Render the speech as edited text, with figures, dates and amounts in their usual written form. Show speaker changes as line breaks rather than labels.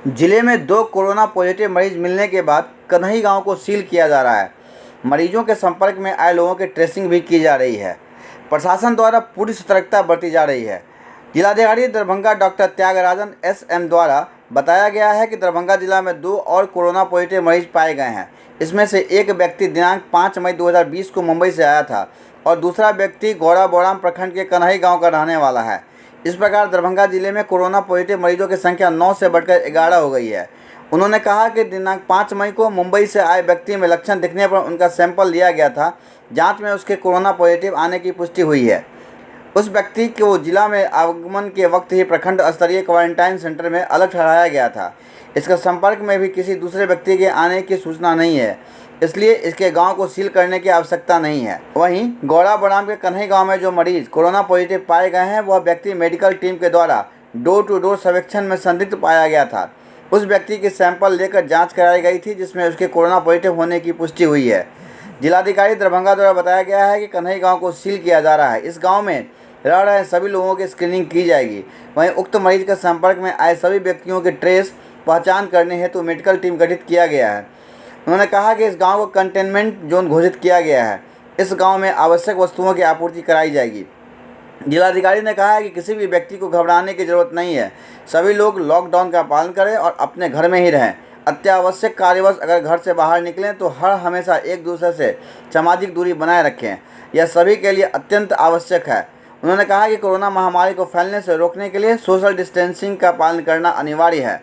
जिले में 2 corona positive मरीज मिलने के बाद कन्हई गांव को सील किया जा रहा है। मरीजों के संपर्क में आए लोगों की ट्रेसिंग भी की जा रही है। प्रशासन द्वारा पूरी सतर्कता बरती जा रही है। जिलाधिकारी दरभंगा डॉक्टर त्यागराजन एस.एम. द्वारा बताया गया है कि दरभंगा जिला में 2 और कोरोना पॉजिटिव मरीज पाए गए हैं। इसमें से एक व्यक्ति दिनांक 5 मई 2020 को मुंबई से आया था और दूसरा व्यक्ति गौराबौड़ाम प्रखंड के कन्हई गाँव का रहने वाला है। इस प्रकार दरभंगा जिले में कोरोना पॉजिटिव मरीजों की संख्या 9 से बढ़कर 11 हो गई है। उन्होंने कहा कि दिनांक 5 मई को मुंबई से आए व्यक्ति में लक्षण दिखने पर उनका सैंपल लिया गया था। जांच में उसके कोरोना पॉजिटिव आने की पुष्टि हुई है। उस व्यक्ति को जिला में आगमन के वक्त ही प्रखंड स्तरीय क्वारंटाइन सेंटर में अलग ठहराया गया था। इसका संपर्क में भी किसी दूसरे व्यक्ति के आने की सूचना नहीं है, इसलिए इसके गांव को सील करने की आवश्यकता नहीं है। वहीं गौराबौड़ाम के कन्हई गांव में जो मरीज कोरोना पॉजिटिव पाए गए हैं, वह व्यक्ति मेडिकल टीम के द्वारा डोर टू डोर सर्वेक्षण में संदिग्ध पाया गया था। उस व्यक्ति की सैंपल लेकर जांच कराई गई थी, जिसमें उसके कोरोना पॉजिटिव होने की पुष्टि हुई है। जिलाधिकारी दरभंगा द्वारा बताया गया है कि कन्हई गाँव को सील किया जा रहा है। इस गाँव में रह रहे सभी लोगों की स्क्रीनिंग की जाएगी। वहीं उक्त मरीज के संपर्क में आए सभी व्यक्तियों की ट्रेस पहचान करने हेतु मेडिकल टीम गठित किया गया है। उन्होंने कहा कि इस गांव को कंटेनमेंट जोन घोषित किया गया है। इस गांव में आवश्यक वस्तुओं की आपूर्ति कराई जाएगी। जिलाधिकारी ने कहा है कि किसी भी व्यक्ति को घबराने की जरूरत नहीं है। सभी लोग लॉकडाउन का पालन करें और अपने घर में ही रहें। अत्यावश्यक कार्यवश अगर घर से बाहर निकलें तो हर हमेशा एक दूसरे से सामाजिक दूरी बनाए रखें। यह सभी के लिए अत्यंत आवश्यक है। उन्होंने कहा कि कोरोना महामारी को फैलने से रोकने के लिए सोशल डिस्टेंसिंग का पालन करना अनिवार्य है।